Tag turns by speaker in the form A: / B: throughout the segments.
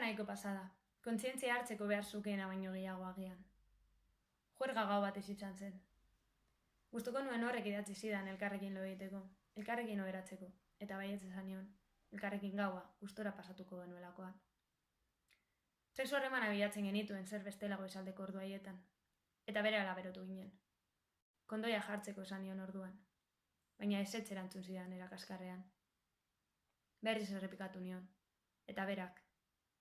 A: nahiko pasada, kontzientzia hartzeko behar zukeena baino gehiago agian. Juerga gau bat izan zen. Gustuko nuen horrek idatzi zidan elkarrekin lo egiteko, elkarrekin oheratzeko, eta baietz esan nion, elkarrekin gaua gustora pasatuko genuelakoan. Sexu harremana bilatzen genituen zer bestelago esaldeko ordu haietan, eta berehala berotu ginen. Kondoia jartzeko esan nion orduan, baina ezetz erantzun zidan erakaskarrean. Berriz errepikatu nion, eta berak,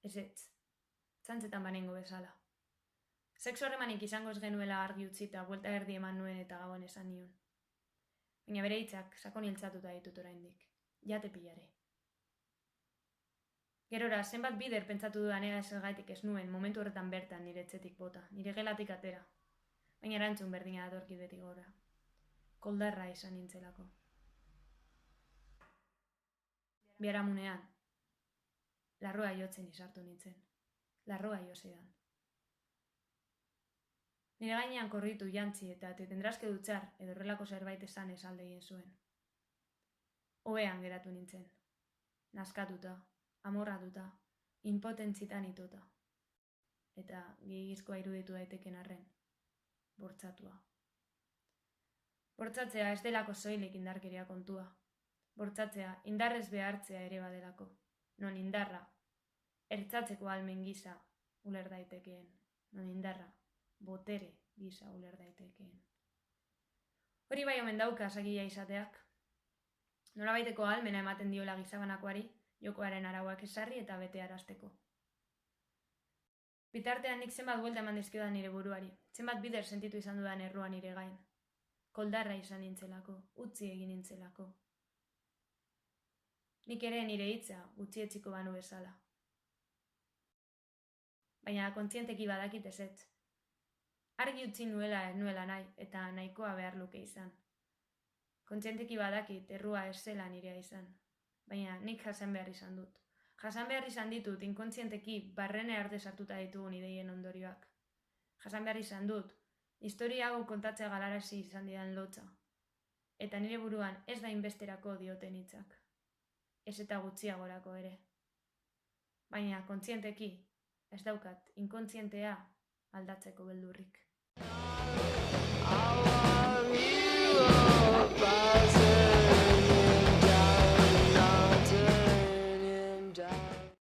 A: ezetz, txantzetan banengo bezala. Sexu harremanik izango ez genuela argi utzi eta buelta erdi eman nuen eta gauan esan nion. Baina bere hitzak sakon hiltzatuta ditut oraindik, jate pilare. Gerora, zenbat bider pentsatu dudanera zergaitik ez nuen momentu horretan bertan nire etxetik bota, nire gelatik atera. Baina erantzun berdina datorkit beti gora. Koldarra izan nintzelako. Biharamunean, larroa jotzen izartu nintzen. Larroa jozedan. Nire gainean korritu jantzi eta te tendrás que dutxar edo horrelako zerbait esan esalde egin zuen. Ohean geratu nintzen. Naskatuta, amorratuta, impotentzitan itota. Eta gehigizkoa iruditu daiteken arren, bortzatua. Bortzatzea ez delako soilik indarkeria kontua. Bortzatzea indarrez behartzea ere badelako. Non indarra, ertzatzeko almen gisa uler daitekeen. Non indarra, botere gisa uler daitekeen. Hori bai omen dauka sagia izateak. Nolabaiteko ahalmena ematen diola gizabanakoari, jokoaren arauak ezarri eta bete arazteko. Bitartean nik zenbat buelta eman dizkiodan nire buruari, zenbat bider sentitu izan dudan errua nire gain. Koldarra izan nintzelako, utzi egin nintzelako. Nik ere nire hitza gutxietxiko banu bezala. Baina kontzienteki badakit ezetz. Argi utzi nuela ez nuela nahi eta nahikoa behar luke izan. Kontzienteki badakit errua ez zela nirea izan. Baina nik jasan behar izan dut. Jasan behar izan ditut inkontzienteki barrene arte sartuta ditugun ideien ondorioak. Jasan behar izan dut, historia hau kontatzea galarazi izan didan lotza. Eta nire buruan ez da inbesterako dioten hitzak. Ez eta gutxiagorako ere. Baina kontzienteki ez daukat inkontzientea aldatzeko beldurrik.